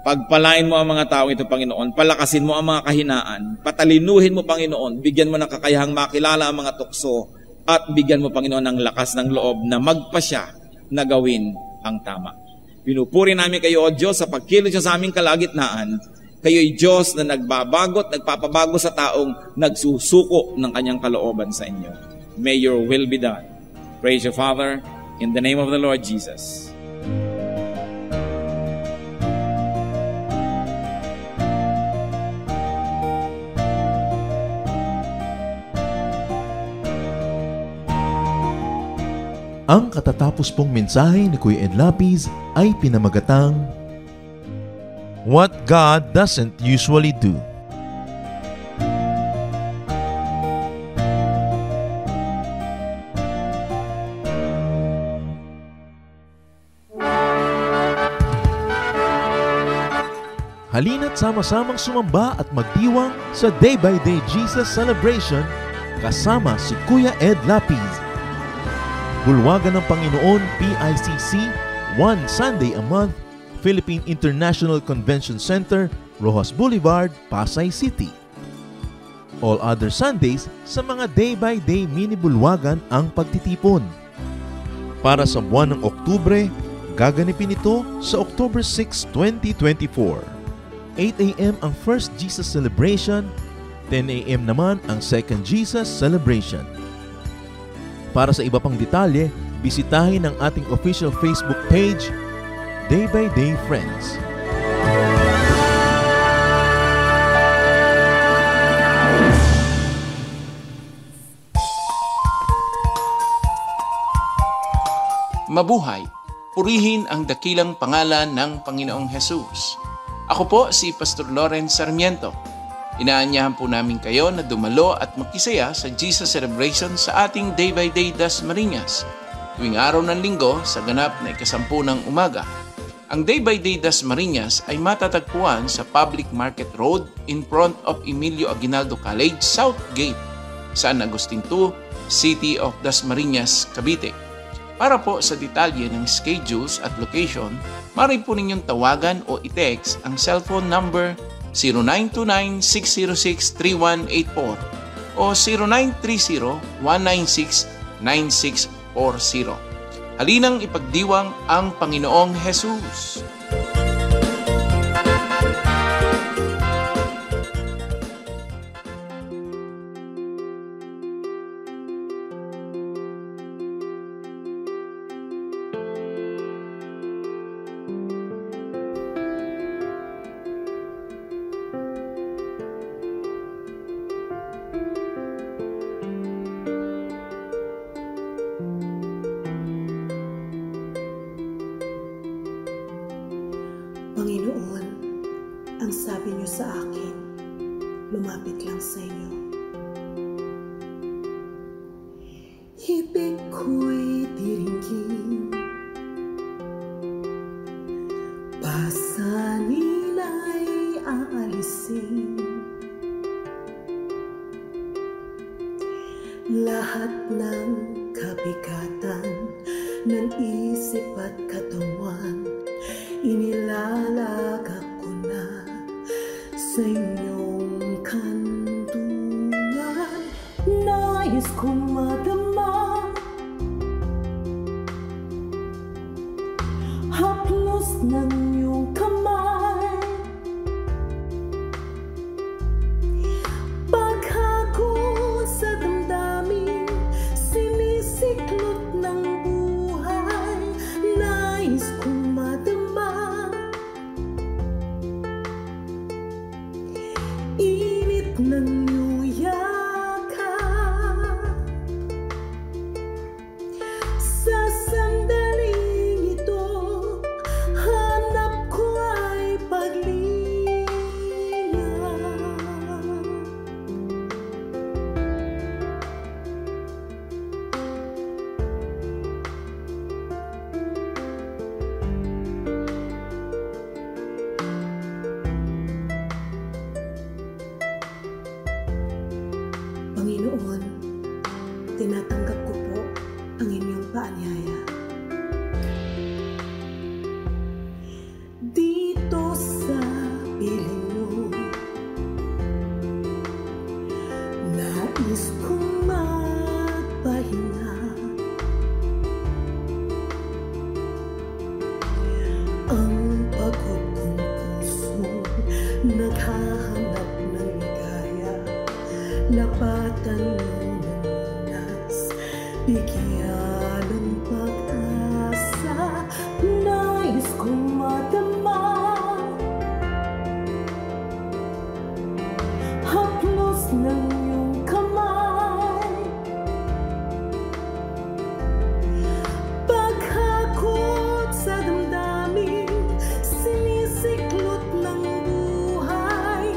Pagpalain mo ang mga tao ito, Panginoon. Palakasin mo ang mga kahinaan. Patalinuhin mo, Panginoon. Bigyan mo ng kakayahang makilala ang mga tukso at bigyan mo, Panginoon, ng lakas ng loob na magpasya na gawin ang tama. Pinupuri namin kayo, O Diyos, sa pagkilos sa aming kalagitnaan. Kayo'y Diyos na nagbabago at nagpapabago sa taong nagsusuko ng kanyang kalooban sa inyo. May your will be done. Praise you, Father, in the name of the Lord Jesus. Ang katatapos pong mensahe ni Kuya Ed Lapiz ay pinamagatang What God Doesn't Usually Do. Halina't sama-samang sumamba at magdiwang sa Day by Day Jesus Celebration kasama si Kuya Ed Lapiz. Bulwagan ng Panginoon PICC, one Sunday a month, Philippine International Convention Center, Rojas Boulevard, Pasay City. All other Sundays sa mga day-by-day mini-bulwagan ang pagtitipon. Para sa buwan ng Oktubre, gaganipin ito sa October 6, 2024. 8 a.m. ang First Jesus Celebration, 10 a.m. naman ang Second Jesus Celebration. Para sa iba pang detalye, bisitahin ang ating official Facebook page, Day by Day Friends. Mabuhay! Purihin ang dakilang pangalan ng Panginoong Hesus. Ako po si Pastor Lawrence Sarmiento. Inaanyahan po namin kayo na dumalo at makisaya sa Jesus Celebration sa ating Day by Day Dasmariñas tuwing araw ng linggo sa ganap na 10:00 ng umaga. Ang Day by Day Dasmariñas ay matatagpuan sa Public Market Road in front of Emilio Aguinaldo College, South Gate, San Agustin 2, City of Dasmariñas, Cavite. Para po sa detalye ng schedules at location, maaari po ninyong tawagan o i-text ang cellphone number 0929-606-3184 o 0930-196-9640. Halinang ipagdiwang ang Panginoong Hesus. Panginoon, ang sabi niyo sa akin, lumapit lang sa inyo. Ibig ko'y diringgin, pasanin ay aalisin, lahat ng kabigatan ng isip at katawan, inilalagak ko na sa inyong kanlungan. Nais kong madama haplos ng iyong kamay, paghago sa damdamin, sinisiklot ng buhay. Nais tinatanggap ko po ang inyong paanyaya. Dito sa piling mo, nais kong magpahinga. Ang pagod kong puso naghahanap ng ligaya, lapatan mo ng lunas, bigyan ng pag-asa. Nais kong madama, haplos ng iyong kamay, paghakot sa damdamin, sinisiklot ng buhay.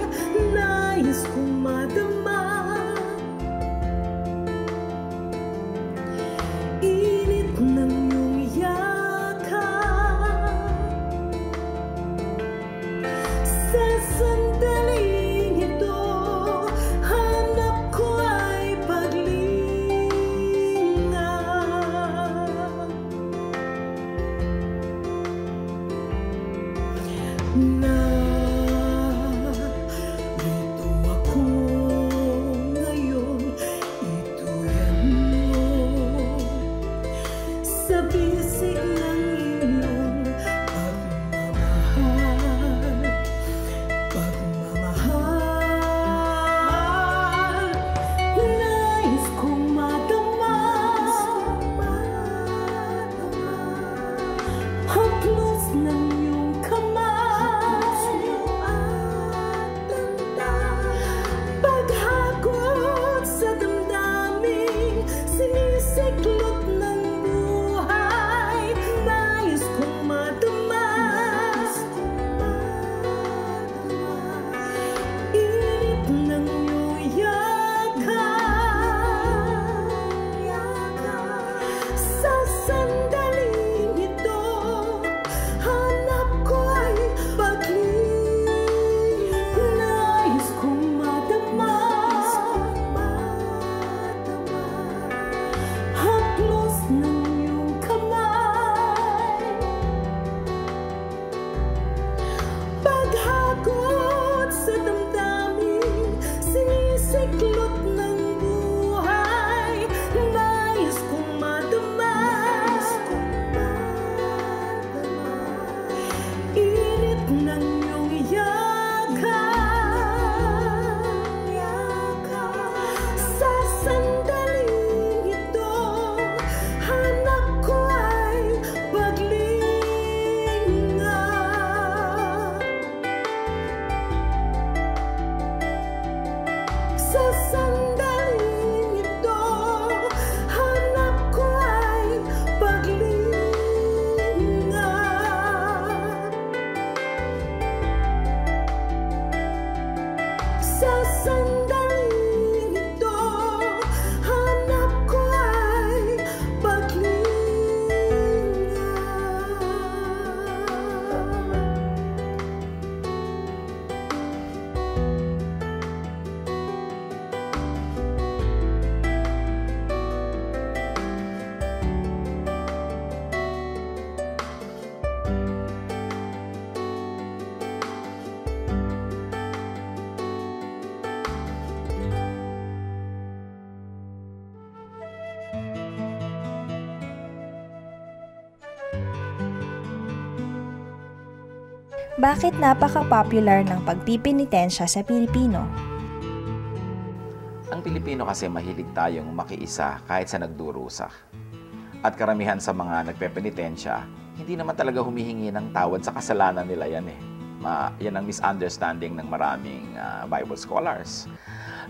Nais kong madama, init ng iyong yakap. Sa sandaling ito, hanap ko ay paglinga. Narito ako ngayon, ito yan mo, sa bisig ng iyong pagmamahal, pagmamahal. Nais kong madama, haplos ng iyong kamay, paghakot sa damdamin, sinisiklot ng buhay. Nais kong madama, init ng iyong yakap. Sa sandaling ito, hanap ko ay paglinga. Nais kong madama, haplos ng iyong kamay, paghakot sa damdamin, sinisiklot ng buhay. Nais kong madama, init ng iyong yakap. Sa sandaling ito, hanap ko ay paglinga. Sa sandaling ito, hanap ko ay paglinga. Sa sandaling ito, hanap ko ay paglinga. Bakit napaka-popular ng pagpipinitensya sa Pilipino? Ang Pilipino kasi mahilig tayong makiisa kahit sa nagdurusa. At karamihan sa mga nagpepenitensya, hindi naman talaga humihingi ng tawad sa kasalanan nila yan eh. Yan ang misunderstanding ng maraming Bible scholars.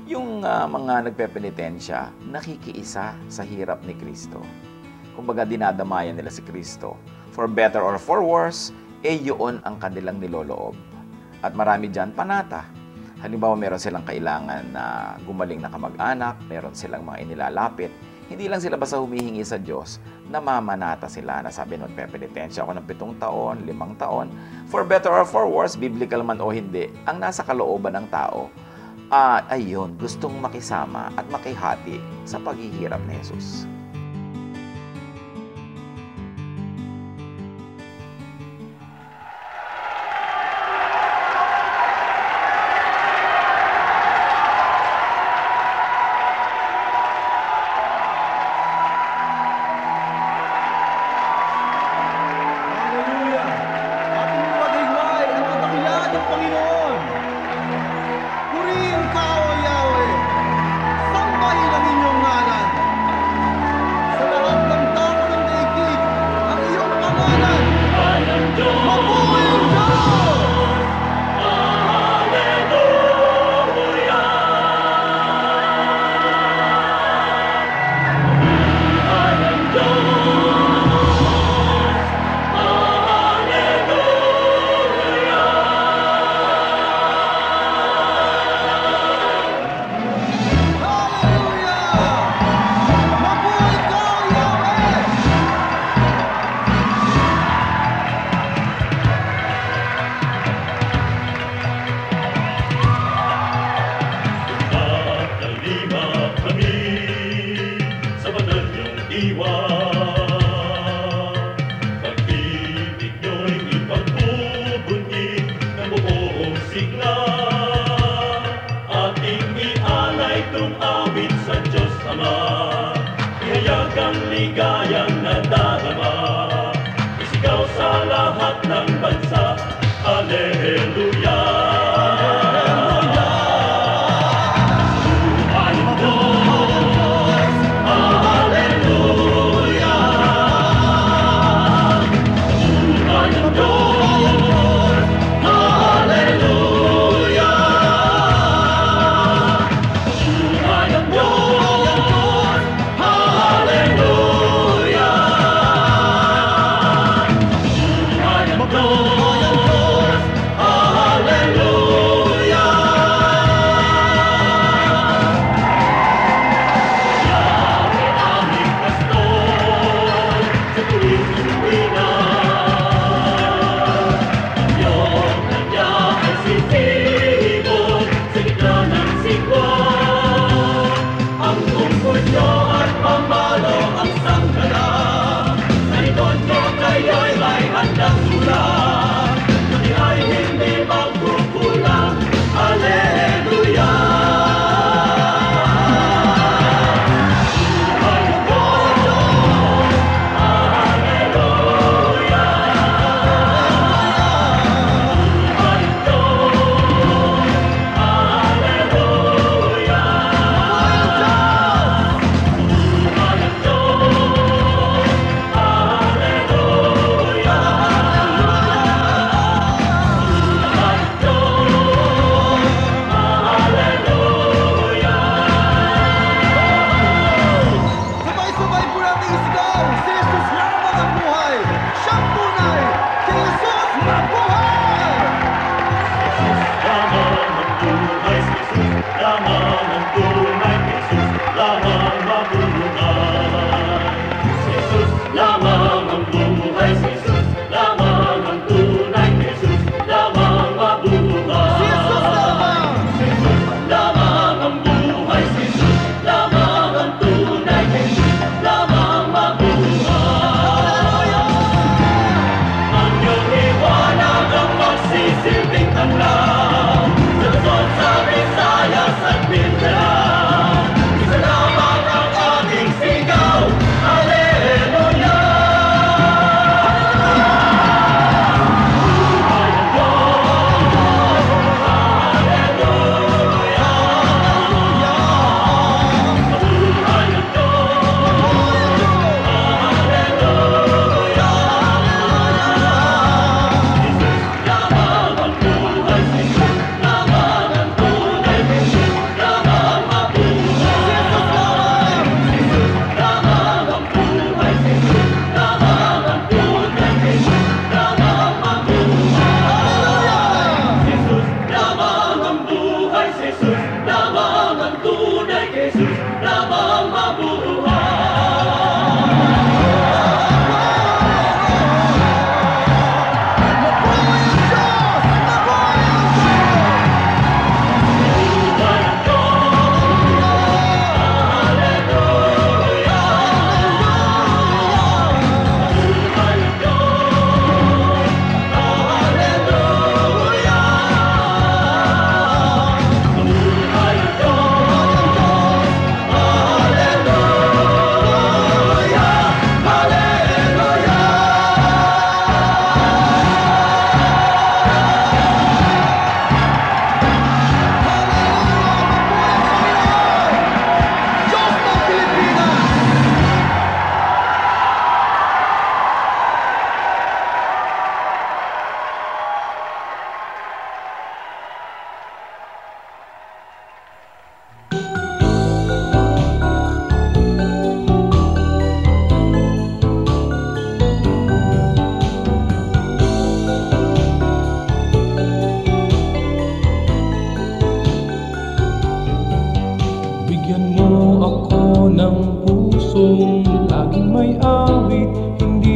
Yung mga nagpepenitensya, nakikiisa sa hirap ni Kristo. Kumbaga dinadamayan nila si Kristo. For better or for worse, yun ang kanilang niloloob. At marami dyan panata. Halimbawa, meron silang kailangan na gumaling na kamag-anak, meron silang mga inilalapit. Hindi lang sila basta humihingi sa Diyos, namamanata sila na sabi nun, pepenitensya ako ng 7 taon, 5 taon. For better or for worse, biblical man o hindi, ang nasa kalooban ng tao, ayun, gustong makisama at makihati sa paghihirap ni Jesus.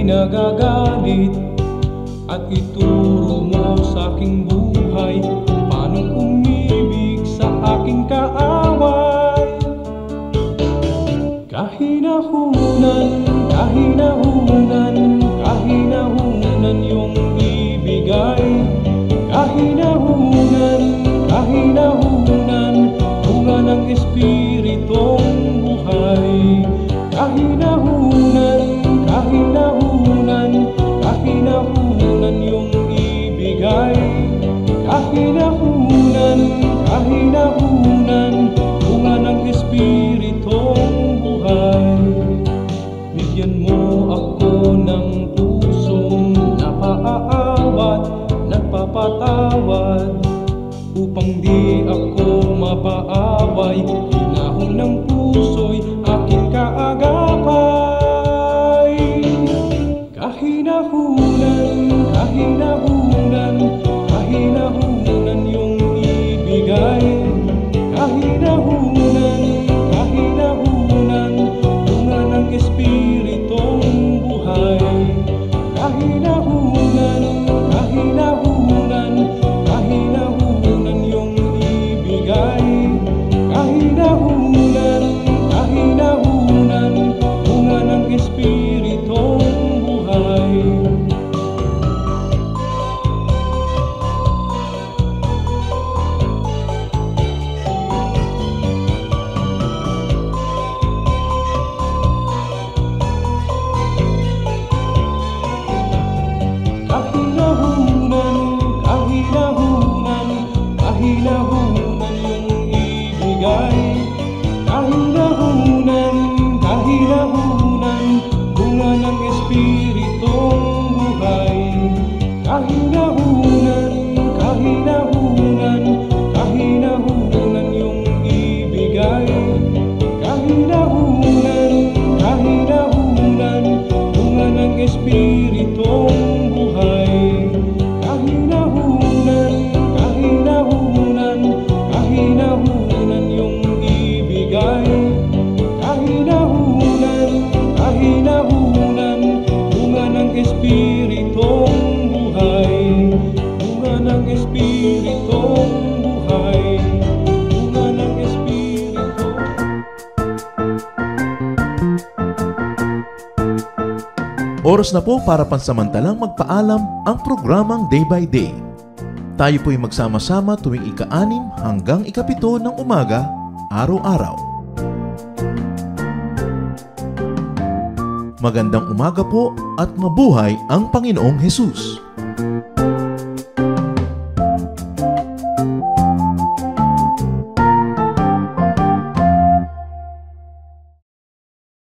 nagagalit at ituro mo sa aking buhay kung paano umibig sa aking kaaway. Kahinahunan, kahinahunan, kahinahunan yung ibigay. Kahinahunan, kahinahunan, bunga ng Espiritong buhay. Kahinahunan, kahinahunan, kahinahunan yung ibigay. Kahinahunan, kahinahunan, bunga ng Espiritong buhay. Bigyan mo ako ng pusong napaawat, nagpapatawad, upang di ako mapaaway. Hinahon ng puso'y aking kaagapay. Kahinahunan, kahinahunan, kahinahunan yung ibigay. Kahinahunan, kahinahunan, bunga ng Espiritong buhay. Kahinahunan, kahinahunan, kahinahunan yung ibigay. Kahinahunan, kahinahunan, bunga ng Espiritong buhay. Kahinahunan, kahinahunan, kahinahunan yung ibigay. Kahinahunan, kahinahunan, bunga ng Espiritong buhay. Kahinahunan, kahinahunan, kahinahunan yung ibigay. Kahinahunan, kahinahunan, bunga ng Espiritong buhay. Kahinahunan, kahinahunan, kahinahunan yung ibigay. Kahinahunan, kahinahunan, bunga ng Espiritong buhay. Bunga ng Espiritong buhay. Bunga ng Espiritong. Oras na po para pansamantalang magpaalam ang programang Day by Day. Tayo po'y magsama-sama tuwing ika-6 hanggang ika-7 ng umaga, araw-araw. Magandang umaga po at mabuhay ang Panginoong Hesus!